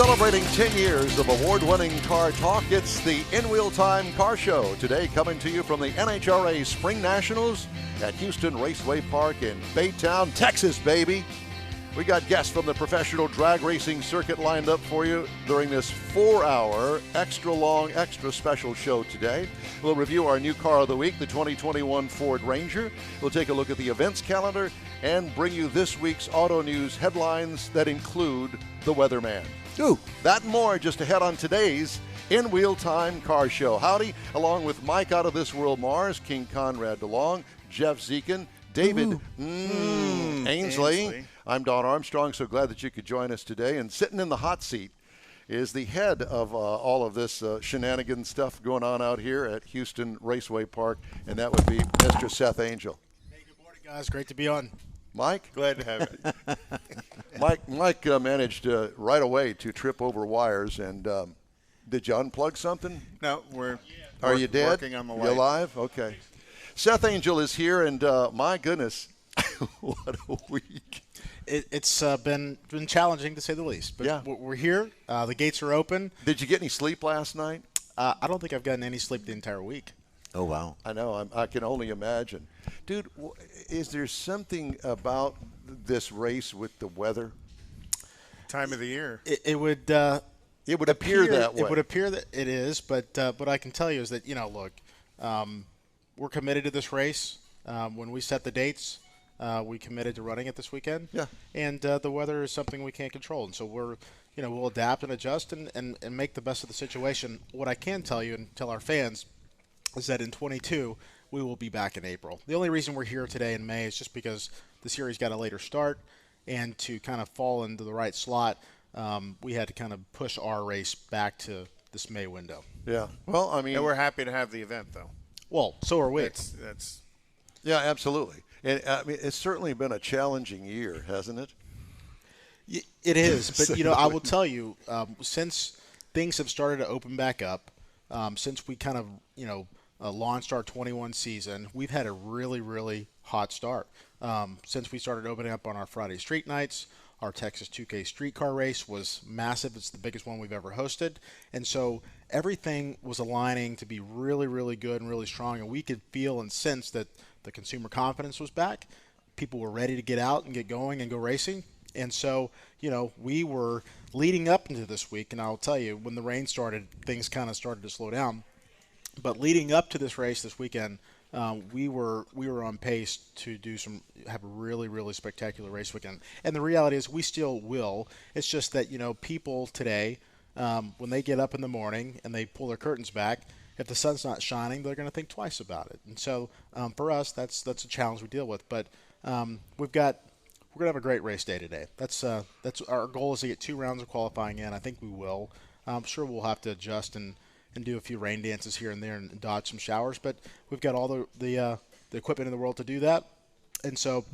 Celebrating 10 years of award-winning car talk, it's the In Wheel Time Car Show. Today coming to you from the NHRA Spring Nationals at Houston Raceway Park in Baytown, Texas, baby. We got guests from the professional drag racing circuit lined up for you during this 4-hour, extra long, extra special show today. We'll review our new car of the week, the 2021 Ford Ranger. We'll take a look at the events calendar and bring you this week's auto news headlines that include the weatherman. Ooh, that and more just ahead on today's In Wheel Time Car Show. Howdy, along with Mike out of this world Mars, King Conrad DeLong, Jeff Zekin, David Ainsley. I'm Don Armstrong, so glad that you could join us today. And sitting in the hot seat is the head of all of this shenanigan stuff going on out here at Houston Raceway Park, and that would be Mr. Seth Angel. Hey, good morning, guys. Great to be on. Mike? Glad to have you. Mike managed right away to trip over wires, and did you unplug something? No, Are you dead? Working on the light. You alive? Okay. Seth Angel is here, and my goodness, what a week. It's been challenging, to say the least. But yeah. We're here. The gates are open. Did you get any sleep last night? I don't think I've gotten any sleep the entire week. Oh, wow. I know. I can only imagine. Dude, is there something about this race with the weather? Time of the year. It would appear that way. It would appear that it is, but what I can tell you is that, look, we're committed to this race. When we set the dates, we committed to running it this weekend. Yeah. And the weather is something we can't control. And so we'll adapt and adjust and make the best of the situation. What I can tell you and tell our fans is that in 22, we will be back in April. The only reason we're here today in May is just because the series got a later start, and to kind of fall into the right slot, we had to kind of push our race back to this May window. Yeah. Well, I mean, and we're happy to have the event, though. Well, so are we. That's yeah, absolutely. And I mean, it's certainly been a challenging year, hasn't it? It is, but I will tell you, since things have started to open back up, since we kind of launched our 21 season, we've had a really, really hot start. Since we started opening up on our Friday street nights, our Texas 2K streetcar race was massive. It's the biggest one we've ever hosted. And so everything was aligning to be really, really good and really strong. And we could feel and sense that the consumer confidence was back. People were ready to get out and get going and go racing. And so, we were leading up into this week. And I'll tell you, when the rain started, things kind of started to slow down. But leading up to this race this weekend, we were on pace to have a really, really spectacular race weekend. And the reality is we still will. It's just that, people today, when they get up in the morning and they pull their curtains back, if the sun's not shining, they're going to think twice about it. And so for us, that's a challenge we deal with. But we're going to have a great race day today. That's our goal is to get 2 rounds of qualifying in. I think we will. I'm sure we'll have to adjust and do a few rain dances here and there and dodge some showers. But we've got all the equipment in the world to do that. And so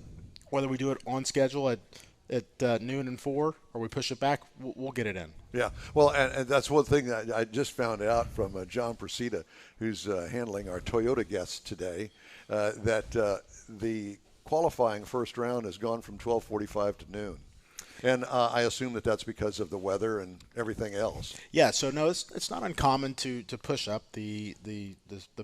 whether we do it on schedule at noon and 4 or we push it back, we'll get it in. Yeah. Well, and that's one thing that I just found out from John Presida, who's handling our Toyota guests today, that the qualifying first round has gone from 12:45 to noon. And I assume that that's because of the weather and everything else. Yeah, so no, it's not uncommon to push up the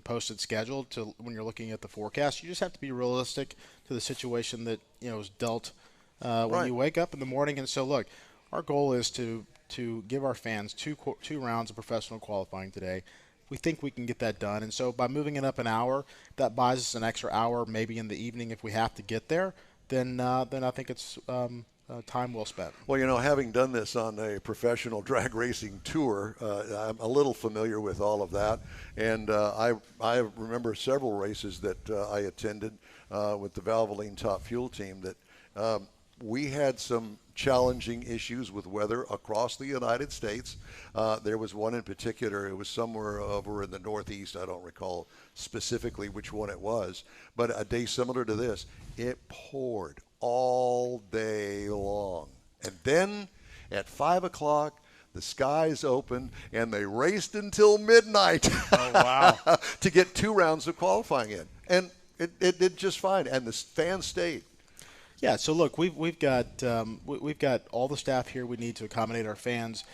posted schedule to when you're looking at the forecast. You just have to be realistic to the situation that is dealt when you wake up in the morning. And so, look, our goal is to give our fans two rounds of professional qualifying today. We think we can get that done. And so by moving it up an hour, that buys us an extra hour maybe in the evening if we have to get there. Then I think it's time well spent. Well, having done this on a professional drag racing tour, I'm a little familiar with all of that. And I remember several races that I attended with the Valvoline Top Fuel team that we had some challenging issues with weather across the United States. There was one in particular. It was somewhere over in the Northeast. I don't recall specifically which one it was. But a day similar to this, it poured all day long. And then at 5 o'clock, the skies opened, and they raced until midnight. Oh, wow. to get 2 rounds of qualifying in. And it did just fine, and the fans stayed. Yeah, so look, we've got all the staff here we need to accommodate our fans.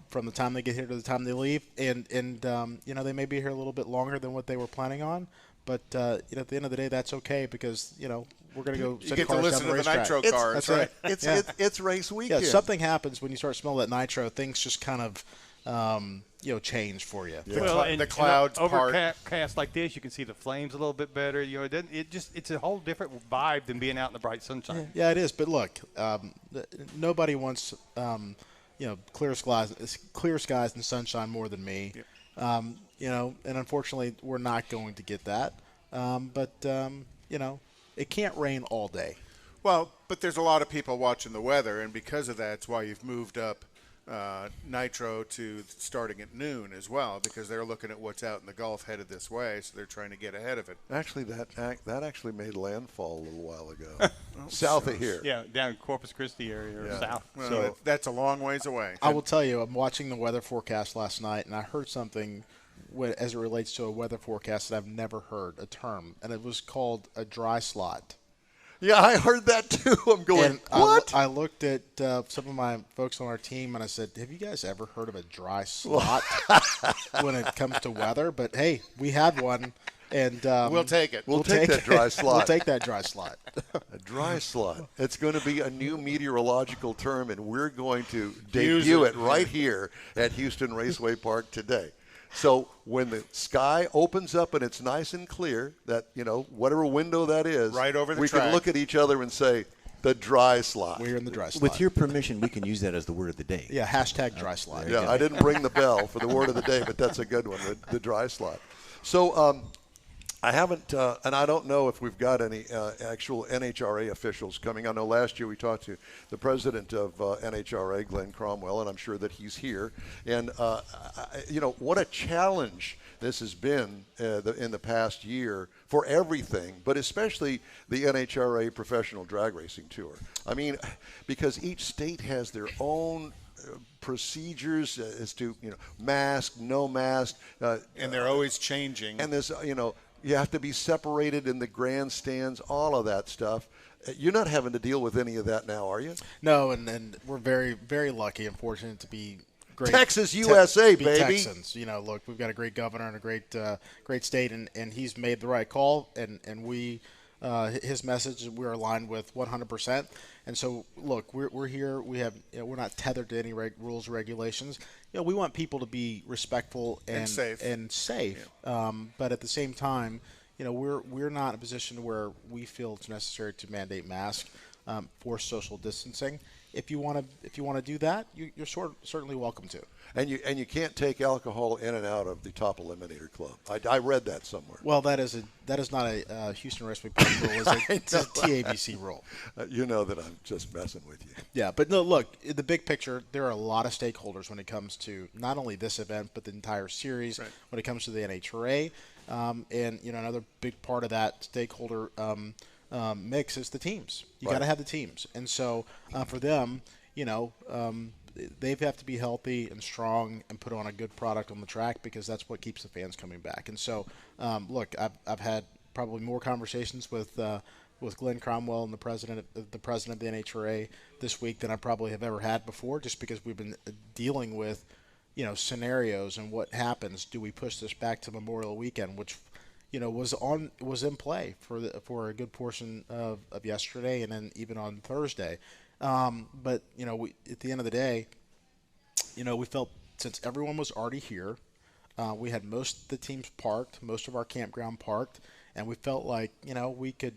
from the time they get here to the time they leave, and they may be here a little bit longer than what they were planning on. But at the end of the day, that's okay because we're going to go. You get to listen to the nitro cars, right? It's race weekend. Yeah, something happens when you start smelling that nitro. Things just kind of change for you. Yeah. The clouds part. Overcast like this, you can see the flames a little bit better. It's a whole different vibe than being out in the bright sunshine. Yeah, it is. But look, nobody wants clear skies and sunshine more than me. Yep. And unfortunately, we're not going to get that. But it can't rain all day. Well, but there's a lot of people watching the weather, and because of that, it's why you've moved up nitro to starting at noon as well, because they're looking at what's out in the Gulf headed this way, so they're trying to get ahead of it. Actually, that actually made landfall a little while ago, south of here. Yeah, down in Corpus Christi area or south. Well, so that's a long ways away. I will tell you, I'm watching the weather forecast last night, and I heard something as it relates to a weather forecast that I've never heard a term, and it was called a dry slot. Yeah, I heard that too. I'm going, what? I looked at some of my folks on our team, and I said, have you guys ever heard of a dry slot when it comes to weather? But, hey, we had one, and we'll take it. We'll take that dry slot. We'll take that dry slot. A dry slot. It's going to be a new meteorological term, and we're going to debut it right here at Houston Raceway Park today. So when the sky opens up and it's nice and clear, that, whatever window that is, right over the we track, can look at each other and say, the dry slot. We're in the dry slot. With your permission, we can use that as the word of the day. Yeah, hashtag dry slot. Yeah, I didn't ring the bell for the word of the day, but that's a good one, the dry slot. So I haven't, and I don't know if we've got any actual NHRA officials coming. I know last year we talked to the president of NHRA, Glenn Cromwell, and I'm sure that he's here. And, what a challenge this has been in the past year for everything, but especially the NHRA Professional Drag Racing Tour. I mean, because each state has their own procedures as to, mask, no mask. And they're always changing. And there's, you have to be separated in the grandstands, all of that stuff. You're not having to deal with any of that now, are you? No, and we're very, very lucky and fortunate to be great. Texas, USA, baby. Texans. Look, we've got a great governor and a great state, and he's made the right call, and we his message we're aligned with 100%. And so, look, we're here. We have we're not tethered to any rules or regulations. We want people to be respectful and safe. Yeah. But at the same time, we're not in a position where we feel it's necessary to mandate masks for social distancing. If you want to do that, you're certainly welcome to. And you can't take alcohol in and out of the Top Eliminator Club. I read that somewhere. Well, that is not a Houston Raceway Park rule. It's a TABC rule. You know that I'm just messing with you. Yeah, but no, look, in the big picture, there are a lot of stakeholders when it comes to not only this event but the entire series. Right. When it comes to the NHRA, and another big part of that stakeholder mix is the teams. You got to have the teams, and so for them, they have to be healthy and strong and put on a good product on the track because that's what keeps the fans coming back. And so, look, I've had probably more conversations with Glenn Cromwell and the president of the NHRA this week than I probably have ever had before, just because we've been dealing with, scenarios and what happens. Do we push this back to Memorial Weekend, which was in play for a good portion of yesterday and then even on Thursday. But we, at the end of the day, we felt since everyone was already here, we had most of the teams parked, most of our campground parked, and we felt like it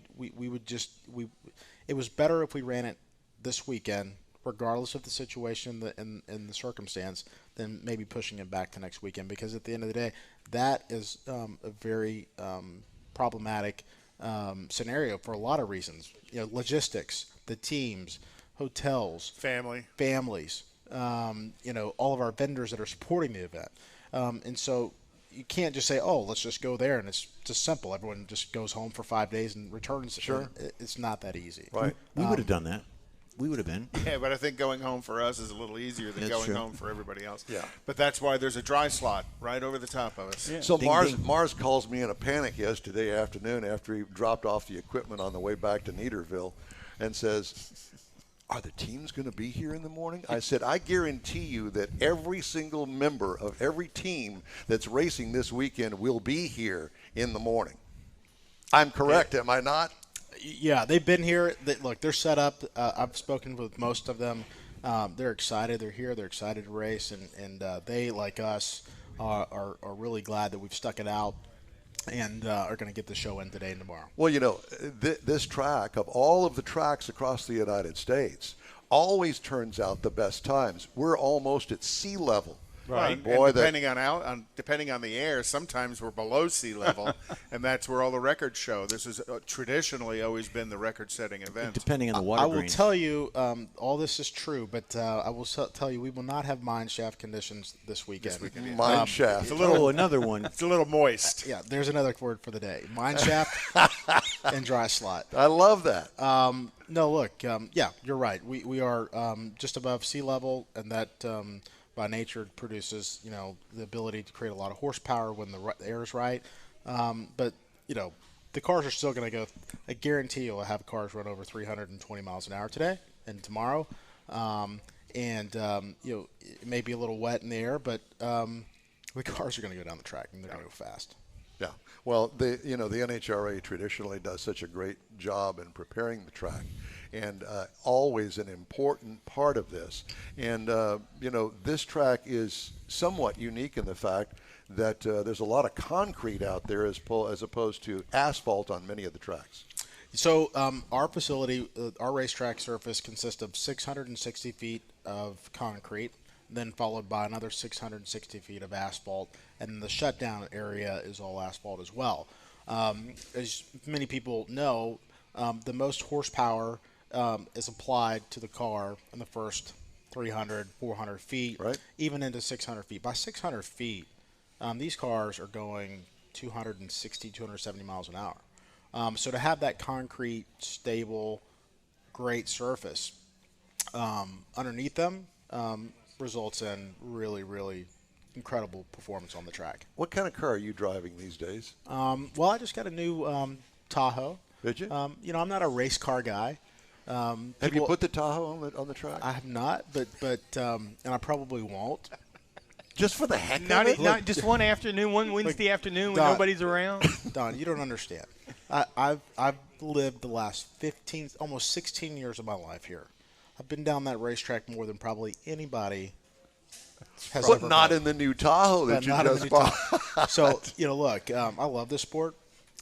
was better if we ran it this weekend, regardless of the situation and the circumstance, than maybe pushing it back to next weekend. Because at the end of the day, that is a very problematic scenario for a lot of reasons. Logistics, the teams, hotels, families, all of our vendors that are supporting the event. And so you can't just say, oh, let's just go there, and it's just simple. Everyone just goes home for 5 days and returns. Sure. It's not that easy. Right. We would have done that. We would have been. Yeah, but I think going home for us is a little easier than going home for everybody else. Yeah. But that's why there's a dry slot right over the top of us. Yeah. So Ding, Mars calls me in a panic yesterday afternoon after he dropped off the equipment on the way back to Neederville and says, are the teams going to be here in the morning? I said, I guarantee you that every single member of every team that's racing this weekend will be here in the morning. I'm correct, am I not? Yeah, they've been here. Look, they're set up. I've spoken with most of them. They're excited. They're here. They're excited to race, and they, like us, are really glad that we've stuck it out and are going to get the show in today and tomorrow. Well, this track, of all of the tracks across the United States, always turns out the best times. We're almost at sea level. Right. Boy, and depending on the air, sometimes we're below sea level, and that's where all the records show. This has traditionally always been the record-setting event. Depending on the water I will grains. tell you, all this is true, but I will tell you we will not have mine shaft conditions this weekend. Mine shaft. Another one. It's a little moist. Yeah, there's another word for the day. Mine shaft and dry slot. I love that. No, look, yeah, you're right. We are just above sea level, and that by nature produces, the ability to create a lot of horsepower when the air is right. But, the cars are still going to go. I guarantee you'll have cars run over 320 miles an hour today and tomorrow. It may be a little wet in the air, but the cars are going to go down the track, and they're going to go fast. Yeah. Well, the NHRA traditionally does such a great job in preparing the track, and always an important part of this. And this track is somewhat unique in the fact that there's a lot of concrete out there as opposed to asphalt on many of the tracks. So our facility, our racetrack surface consists of 660 feet of concrete, then followed by another 660 feet of asphalt, and the shutdown area is all asphalt as well. As many people know, the most horsepower is applied to the car in the first 300, 400 feet, right, even into 600 feet. By 600 feet, these cars are going 260, 270 miles an hour. So to have that concrete, stable, great surface underneath them results in really, really incredible performance on the track. What kind of car are you driving these days? Well, I just got a new Tahoe. Did you? I'm not a race car guy. Have you put the Tahoe on the track? I have not, but and I probably won't. Just for the heck of it? Not just one afternoon, one Wednesday afternoon when nobody's around. Don, you don't understand. I've lived the last 15, almost 16 years of my life here. I've been down that racetrack more than probably anybody has but ever not been. in the new Tahoe that you just bought. So, look, I love this sport.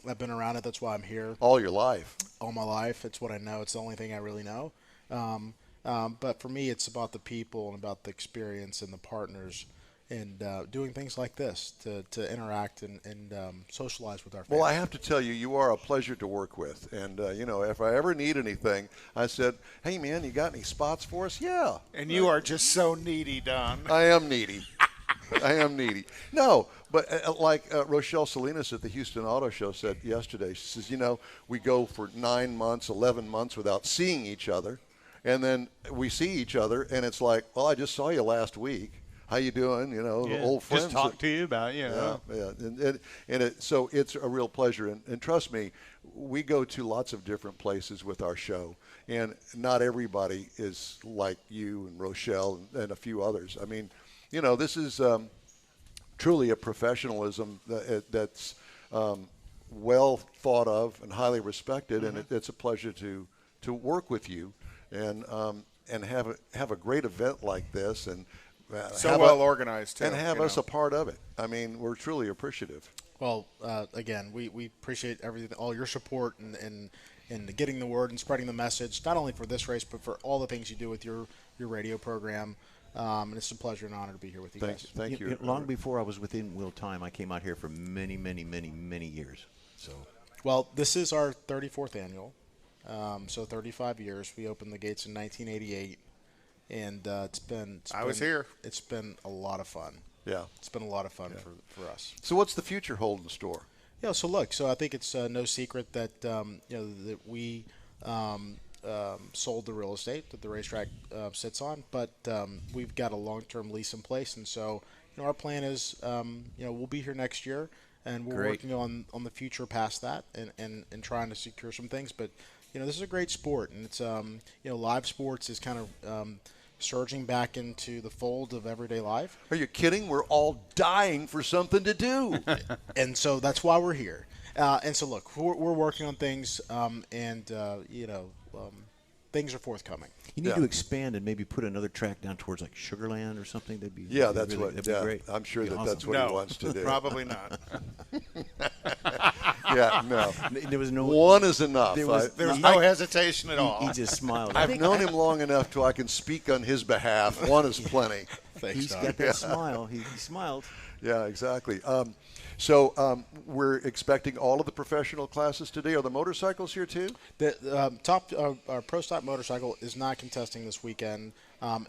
I've been around it. That's why I'm here. All your life. All my life. It's what I know. It's the only thing I really know. But for me, it's about the people and about the experience and the partners and doing things like this to interact and socialize with our fans. Well, I have to tell you, you are a pleasure to work with. And, if I ever need anything, I said, hey, man, you got any spots for us? Yeah. And you are just so needy, Don. I am needy. I am needy. No, but like Rochelle Salinas at the Houston Auto Show said yesterday, she says, we go for 9 months, 11 months without seeing each other. And then we see each other, and it's like, well, I just saw you last week. How you doing? The old friends. Just talk to you about it, Yeah. So it's a real pleasure. And trust me, we go to lots of different places with our show. And not everybody is like you and Rochelle and a few others. I mean, this is truly a professionalism that's well thought of and highly respected. Mm-hmm. And it's a pleasure to work with you and have a great event like this. And so well organized, too. And have us a part of it. I mean, we're truly appreciative. Well, again, we appreciate everything, all your support and getting the word and spreading the message, not only for this race, but for all the things you do with your radio program. And it's a pleasure and honor to be here with you guys. Thank you. Long before I was within wheel time, I came out here for many, many, many, many years. So, well, this is our 34th annual. So 35 years. We opened the gates in 1988. And I was here. It's been a lot of fun. Yeah. It's been a lot of fun for us. So what's the future hold in store? Yeah, so look, I think it's no secret that, that we sold the real estate that the racetrack sits on, but we've got a long-term lease in place. And so, our plan is, we'll be here next year, and we're working on the future past that and trying to secure some things. But, this is a great sport, and it's live sports is kind of surging back into the fold of everyday life. Are you kidding? We're all dying for something to do. And so that's why we're here. And so, look, we're working on things, things are forthcoming. You need to expand and maybe put another track down towards like Sugarland or something. That'd be that'd be great. I'm sure that's what he wants to do. Probably not. Yeah, no. There was no one is enough. There was no hesitation at all. He just smiled. I've known him long enough till I can speak on his behalf. One is plenty. Thanks, He's Don. got that smile. He smiled. Yeah, exactly. So we're expecting all of the professional classes today. Are the motorcycles here too? The our Pro Stock motorcycle is not contesting this weekend.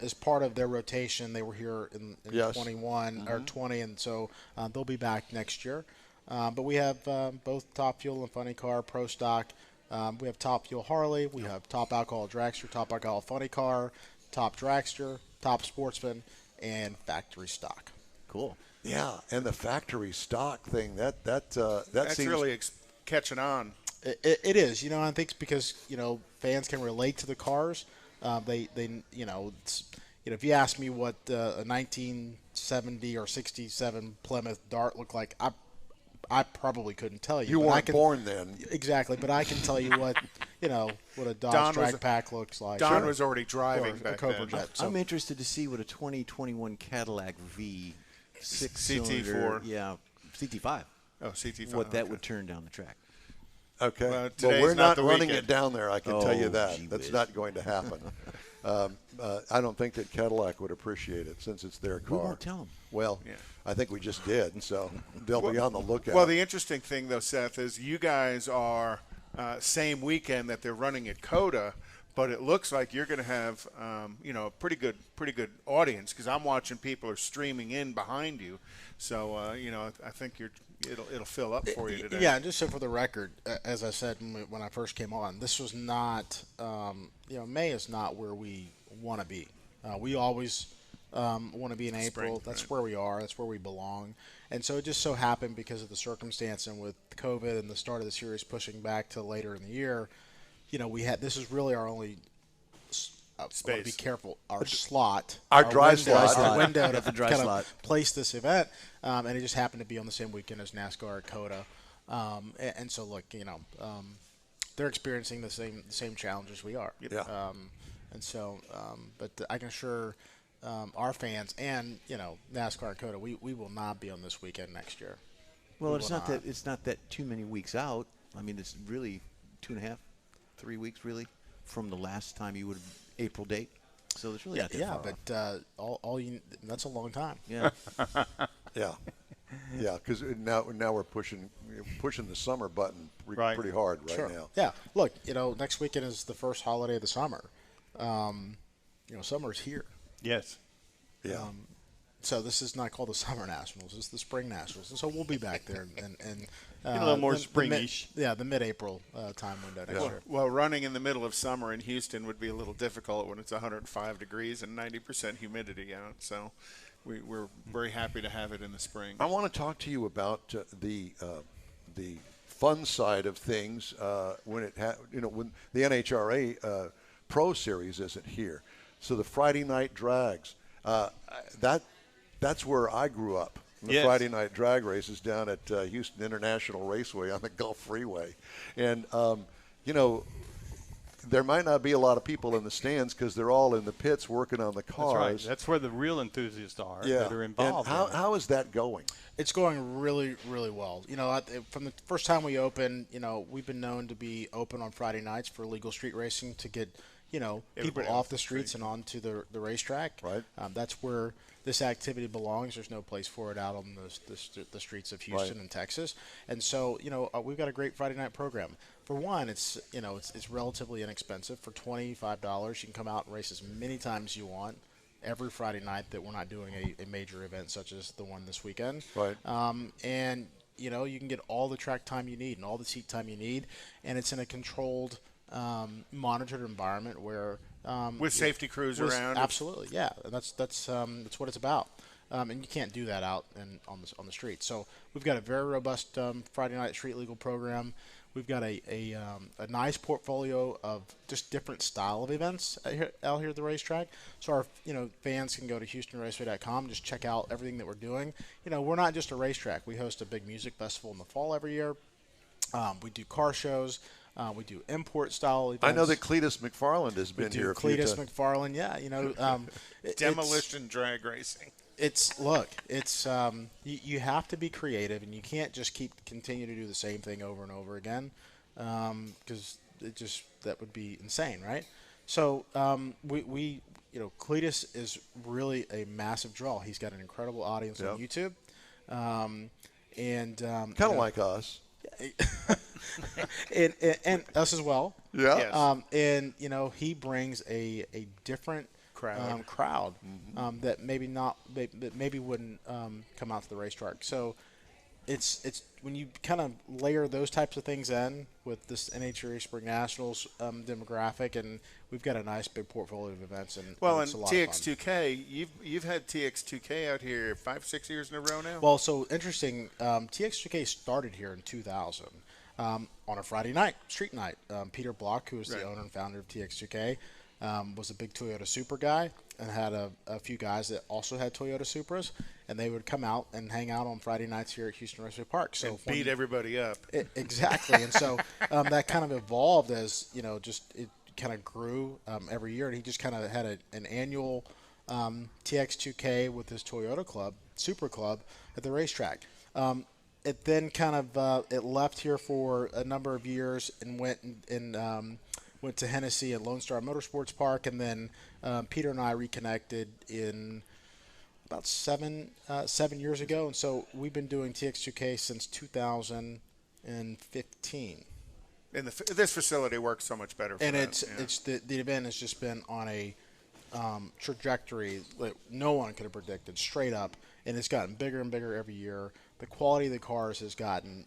As part of their rotation, they were here in 21 or 20, and so they'll be back next year. But we have both Top Fuel and Funny Car, Pro Stock. We have Top Fuel Harley. We have Top Alcohol Dragster, Top Alcohol Funny Car, Top Dragster, Top Sportsman, and Factory Stock. Cool. Yeah, and the factory stock thing that's That's seems really catching on. It is, I think it's because fans can relate to the cars. They if you ask me what a 1970 or 67 Plymouth Dart looked like, I probably couldn't tell you. You weren't born then. Exactly, but I can tell you what a Dodge Drag Pack looks like. Don was already driving or a back Cobra then. Jet. So I'm interested to see what a 2021 Cadillac V CT4. cylinder, CT5. Oh, CT5. What that would turn down the track. Okay. Well, Well, today's we're not not the running weekend. it down there, I can tell you Oh, that. gee That's whiz. not going to happen. I don't think that Cadillac would appreciate it since it's their car. We won't tell them. Well, Yeah. I think we just did, so they'll be on the lookout. Well, the interesting thing, though, Seth, is you guys are same weekend that they're running at COTA, but it looks like you're going to have a pretty good audience because I'm watching people are streaming in behind you. So I think it'll fill up for you today. Yeah, and just so for the record, as I said when I first came on, this was not, May is not where we want to be. We always want to be in April. Spring, That's right. where we are. That's where we belong. And so it just so happened because of the circumstance and with COVID and the start of the series pushing back to later in the year, this is really our only Space. Be careful. Our slot, Our dry slot. our window to The dry kind slot. of place this event, and it just happened to be on the same weekend as NASCAR at COTA. And so, look, they're experiencing the same challenges we are. Yeah. And so, but I can assure our fans and NASCAR at COTA, we will not be on this weekend next year. Well, We it's will not that it's not that too many weeks out. I mean, it's really 2.5, 3 weeks really from the last time you would have April date. So it's really not that far off. But that's a long time. Yeah. Yeah, because now we're pushing the summer button Right. pretty hard right Sure. now. Yeah. Look, next weekend is the first holiday of the summer. Summer's here. Yes. Yeah. So this is not called the Summer Nationals. It's the Spring Nationals. And so we'll be back there and Get a little more the springish. the mid-April time window next year. Well, running in the middle of summer in Houston would be a little difficult when it's 105 degrees and 90% humidity out. So we're very happy to have it in the spring. I want to talk to you about the fun side of things when when the NHRA Pro Series isn't here. So the Friday night drags, that's where I grew up. The Yes. Friday night drag races down at Houston International Raceway on the Gulf Freeway, and there might not be a lot of people in the stands because they're all in the pits working on the That's cars. right. That's where the real enthusiasts are that are And involved. in it. how is that going? It's going really, really well. From the first time we opened, we've been known to be open on Friday nights for legal street racing to get, people Everybody off the streets and onto the racetrack. Right. That's where this activity belongs. There's no place for it out on the streets of Houston Right. and Texas. And so, we've got a great Friday night program. For one, it's relatively inexpensive. For $25, you can come out and race as many times as you want every Friday night that we're not doing a major event such as the one this weekend. Right. And you can get all the track time you need and all the seat time you need, and it's in a controlled, monitored environment where With safety crews with- around. Absolutely, yeah, and that's what it's about. And you can't do that out on the street. So we've got a very robust Friday night street legal program. we've got a nice portfolio of just different style of events out here at the racetrack. So our fans can go to HoustonRaceway.com, just check out everything that we're doing. We're not just a racetrack. We host a big music festival in the fall every year. We do car shows. We do import style events. I know that Cletus McFarland has been here. Cletus McFarland, yeah. Demolition drag racing. You have to be creative, and you can't just continue to do the same thing over and over again, because that would be insane, right? So Cletus is really a massive draw. He's got an incredible audience on YouTube, and kind of like us. and us as well. Yeah. And he brings a different crowd that maybe wouldn't come out to the racetrack. So it's when you kind of layer those types of things in with this NHRA Spring Nationals demographic, and we've got a nice big portfolio of events. And it's a lot TX2K, you've had TX2K out here 5-6 years in a row now. Well, so interesting. TX2K started here in 2000 on a Friday night, street night. Peter Block, who is the owner and founder of TX2K, was a big Toyota Supra guy and had a few guys that also had Toyota Supras, and they would come out and hang out on Friday nights here at Houston Raceway Park. So and beat everybody up. Exactly. And so that kind of evolved as, it kind of grew every year, and he just kind of had an annual TX2K with his Toyota club, Super Club, at the racetrack. It then kind of it left here for a number of years and went to Hennessy at Lone Star Motorsports Park, and then Peter and I reconnected in about seven years ago, and so we've been doing TX2K since 2015. And this facility works so much better for and that. The event has just been on a trajectory that no one could have predicted, straight up, and it's gotten bigger and bigger every year. The quality of the cars has gotten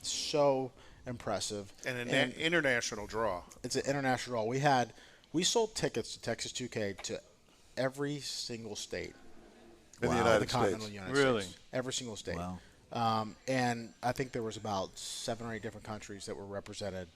so impressive. And an international draw. It's an international draw. We sold tickets to Texas 2K to every single state in the United States. Really? Every single state. Wow. And I think there was about 7 or 8 different countries that were represented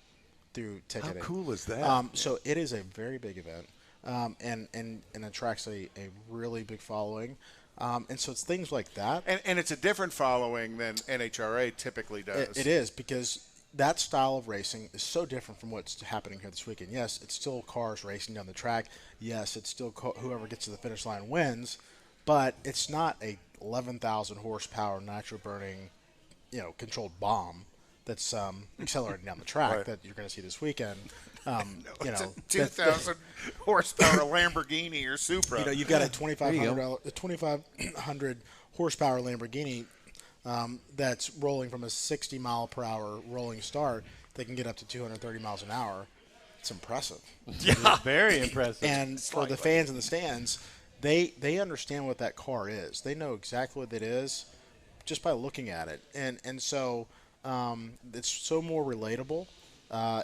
through ticketing. How cool is that? So it is a very big event, and attracts a really big following. And so it's things like that. And it's a different following than NHRA typically does. It is, because that style of racing is so different from what's happening here this weekend. Yes, it's still cars racing down the track. Yes, it's still whoever gets to the finish line wins, but it's not a 11,000 horsepower nitro burning, controlled bomb that's accelerating down the track that you're going to see this weekend. It's a 2,000 horsepower Lamborghini or Supra. You've got a 2,500 horsepower Lamborghini that's rolling from a 60 mile per hour rolling start. They can get up to 230 miles an hour. It's impressive. Yeah, very impressive. And for the fans in the stands, they understand what that car is. They know exactly what it is just by looking at it. And so it's so more relatable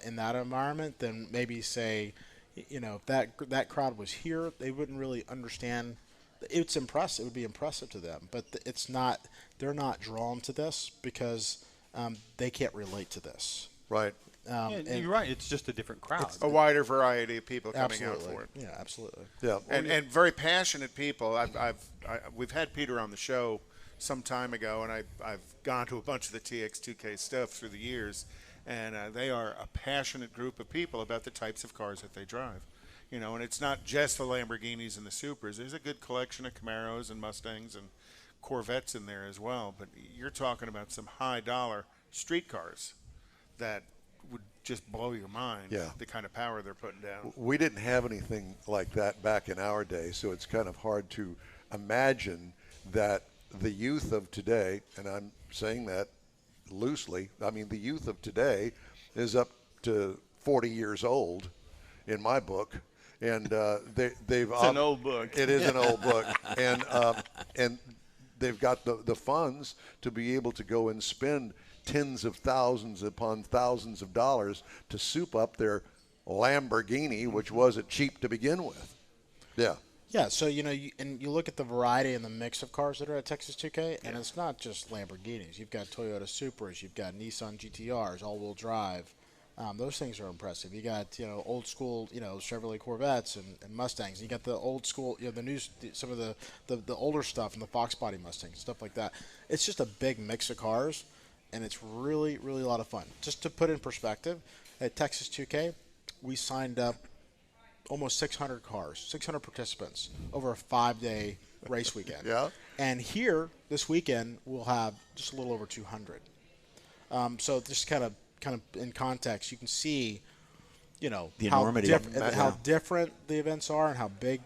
in that environment than maybe, say, if that crowd was here, they wouldn't really understand. It's impressive. It would be impressive to them, but it's not. They're not drawn to this because they can't relate to this. Right. You're right. It's just a different crowd. A wider variety of people coming out for it. Yeah, absolutely. Yeah. And very passionate people. We've had Peter on the show some time ago, and I've gone to a bunch of the TX2K stuff through the years, and they are a passionate group of people about the types of cars that they drive. And it's not just the Lamborghinis and the Supras. There's a good collection of Camaros and Mustangs and Corvettes in there as well. But you're talking about some high-dollar street cars that would just blow your mind, the kind of power they're putting down. We didn't have anything like that back in our day, so it's kind of hard to imagine that the youth of today, and I'm saying that loosely, I mean the youth of today is up to 40 years old in my book. And they've it's an old book. It is an old book, and they've got the funds to be able to go and spend tens of thousands upon thousands of dollars to soup up their Lamborghini, which wasn't cheap to begin with. Yeah. Yeah, so you look at the variety and the mix of cars that are at Texas 2K, and it's not just Lamborghinis. You've got Toyota Supras, you've got Nissan GTRs, all-wheel drive. Those things are impressive. You got old school Chevrolet Corvettes and Mustangs. You got the old school some of the older stuff and the Fox body Mustangs, stuff like that. It's just a big mix of cars, and it's really really a lot of fun. Just to put in perspective, at Texas 2K, we signed up almost 600 cars, 600 participants over a 5-day race weekend. Yeah. And here this weekend we'll have just a little over 200. So just kind of in context, you can see, the enormity how different the events are and how big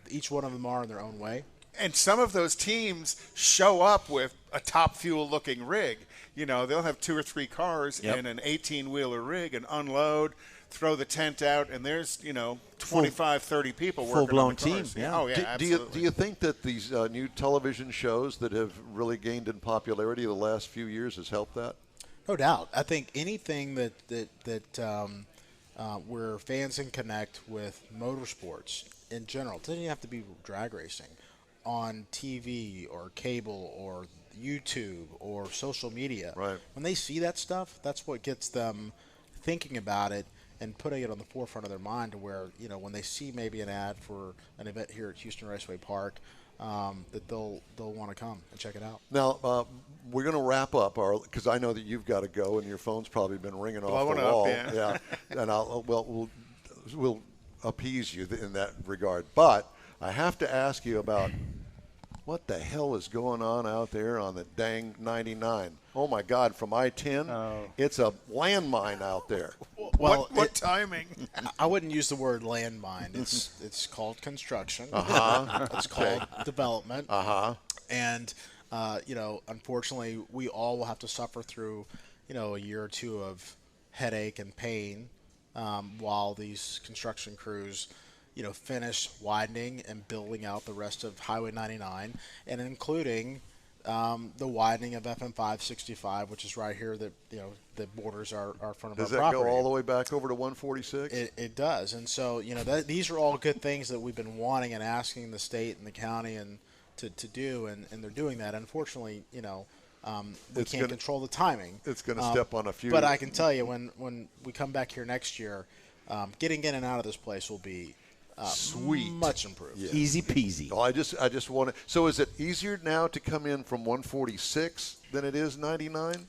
each one of them are in their own way. And some of those teams show up with a Top Fuel-looking rig. They'll have 2 or 3 cars in an 18-wheeler rig and unload, throw the tent out, and there's 25, 30 people working full-blown on the cars. team. Yeah. Oh yeah, absolutely. Do you think that these new television shows that have really gained in popularity the last few years has helped that? No doubt. I think anything that where fans can connect with motorsports in general, it doesn't even have to be drag racing, on TV or cable or YouTube or social media. Right. When they see that stuff, that's what gets them thinking about it and putting it on the forefront of their mind, to where when they see maybe an ad for an event here at Houston Raceway Park, that they'll want to come and check it out. Now, we're going to wrap up, because I know that you've got to go, and your phone's probably been ringing off the wall. Yeah, and we'll appease you in that regard. But I have to ask you about what the hell is going on out there on the dang 99. Oh, my God, from I-10, it's a landmine out there. Well, what timing? I wouldn't use the word landmine. It's called construction. It's called development. And unfortunately, we all will have to suffer through a year or two of headache and pain while these construction crews finish widening and building out the rest of Highway 99, and including the widening of FM 565, which is right here that the borders are front of our property. Does that go all the way back over to 146? It does, and so these are all good things that we've been wanting and asking the state and the county and to do, and they're doing that. Unfortunately, we can't control the timing. It's going to step on a few. But I can tell you, when we come back here next year, getting in and out of this place will be sweet, much improved. Yeah. Easy peasy. Oh, I just want to. So is it easier now to come in from 146 than it is 99?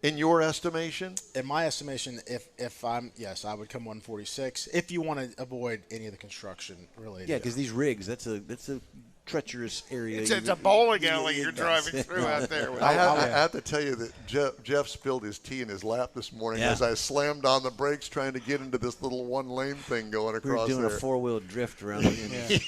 In your estimation? In my estimation, if I would come 146 if you want to avoid any of the construction related. Yeah, because these rigs, that's a treacherous area. It's a bowling alley you're driving through out there. I have to tell you that Jeff spilled his tea in his lap this morning as I slammed on the brakes trying to get into this little one-lane thing going across there. We were doing a four-wheel drift around.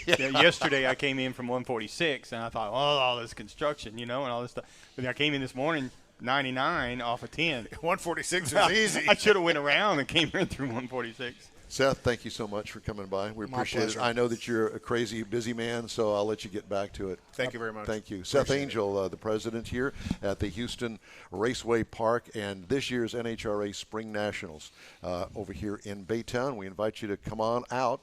Yesterday I came in from 146, and I thought, all this construction, and all this stuff. But I came in this morning, 99 off of 10. 146 is easy. I should have went around and came here through 146. Seth, thank you so much for coming by. We appreciate it. I know that you're a crazy busy man, so I'll let you get back to it. Thank you very much. Thank you. Seth Angel, the president here at the Houston Raceway Park and this year's NHRA Spring Nationals over here in Baytown. We invite you to come on out.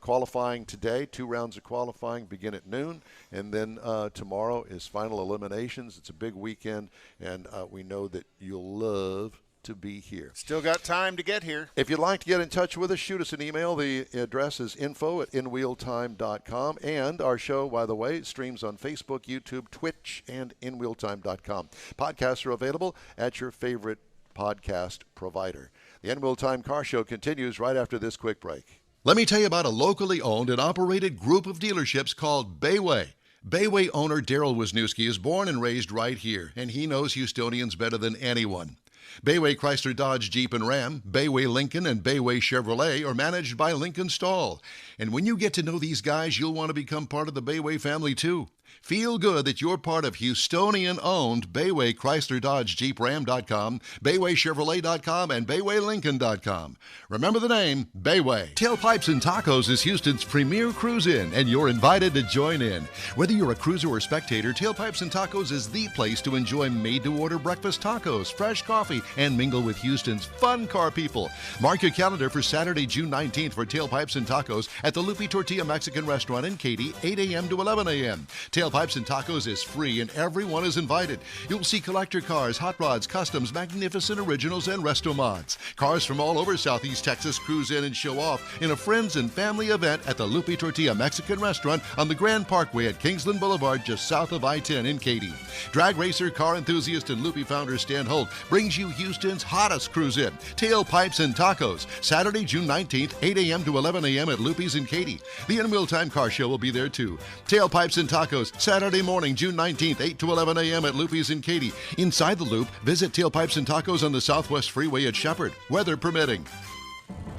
Qualifying today, 2 rounds of qualifying begin at noon, and then tomorrow is final eliminations. It's a big weekend, and we know that you'll love to be here. Still got time to get here. If you'd like to get in touch with us, shoot us an email. The address is info@inwheeltime.com. And our show, by the way, streams on Facebook, YouTube, Twitch, and inwheeltime.com. Podcasts are available at your favorite podcast provider. The In Wheel Time Car Show continues right after this quick break. Let me tell you about a locally owned and operated group of dealerships called Bayway. Bayway owner Daryl Wisniewski is born and raised right here, and he knows Houstonians better than anyone. Bayway Chrysler, Dodge, Jeep, and Ram, Bayway Lincoln, and Bayway Chevrolet are managed by Lincoln Stahl. And when you get to know these guys, you'll want to become part of the Bayway family, too. Feel good that you're part of Houstonian-owned Bayway Chrysler Dodge Jeep Ram.com, BaywayChevrolet.com, and BaywayLincoln.com. Remember the name, Bayway. Tailpipes and Tacos is Houston's premier cruise-in, and you're invited to join in. Whether you're a cruiser or spectator, Tailpipes and Tacos is the place to enjoy made-to-order breakfast tacos, fresh coffee, and mingle with Houston's fun car people. Mark your calendar for Saturday, June 19th for Tailpipes and Tacos at the Lupe Tortilla Mexican Restaurant in Katy, 8 a.m. to 11 a.m. Tailpipes and Tacos is free and everyone is invited. You'll see collector cars, hot rods, customs, magnificent originals, and resto mods. Cars from all over Southeast Texas cruise in and show off in a friends and family event at the Lupe Tortilla Mexican Restaurant on the Grand Parkway at Kingsland Boulevard, just south of I-10 in Katy. Drag racer, car enthusiast, and Lupe founder Stan Holt brings you Houston's hottest cruise in, Tailpipes and Tacos, Saturday, June 19th, 8 a.m. to 11 a.m. at Lupe's in Katy. The In Wheel Time Car Show will be there too. Tailpipes and Tacos, Saturday morning, June 19th, 8 to 11 a.m. at Lupe's in Katy. Inside the Loop, visit Tailpipes and Tacos on the Southwest Freeway at Shepherd, weather permitting.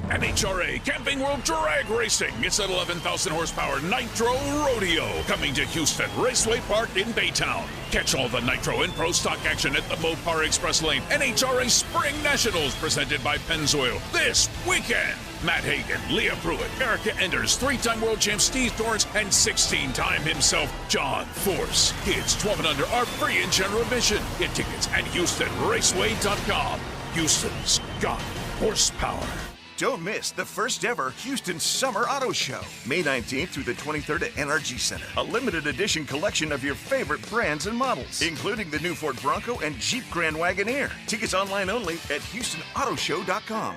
NHRA Camping World Drag Racing. It's an 11,000 horsepower Nitro Rodeo coming to Houston Raceway Park in Baytown. Catch all the Nitro and Pro Stock action at the Mopar Express Lane NHRA Spring Nationals presented by Pennzoil this weekend. Matt Hagan, Leah Pruitt, Erica Enders, 3-time world champ Steve Torrance, and 16-time himself John Force. Kids 12 and under are free in general admission. Get tickets at HoustonRaceway.com. Houston's got horsepower. Don't miss the first ever Houston Summer Auto Show, May 19th through the 23rd at NRG Center. A limited edition collection of your favorite brands and models, including the new Ford Bronco and Jeep Grand Wagoneer. Tickets online only at HoustonAutoShow.com.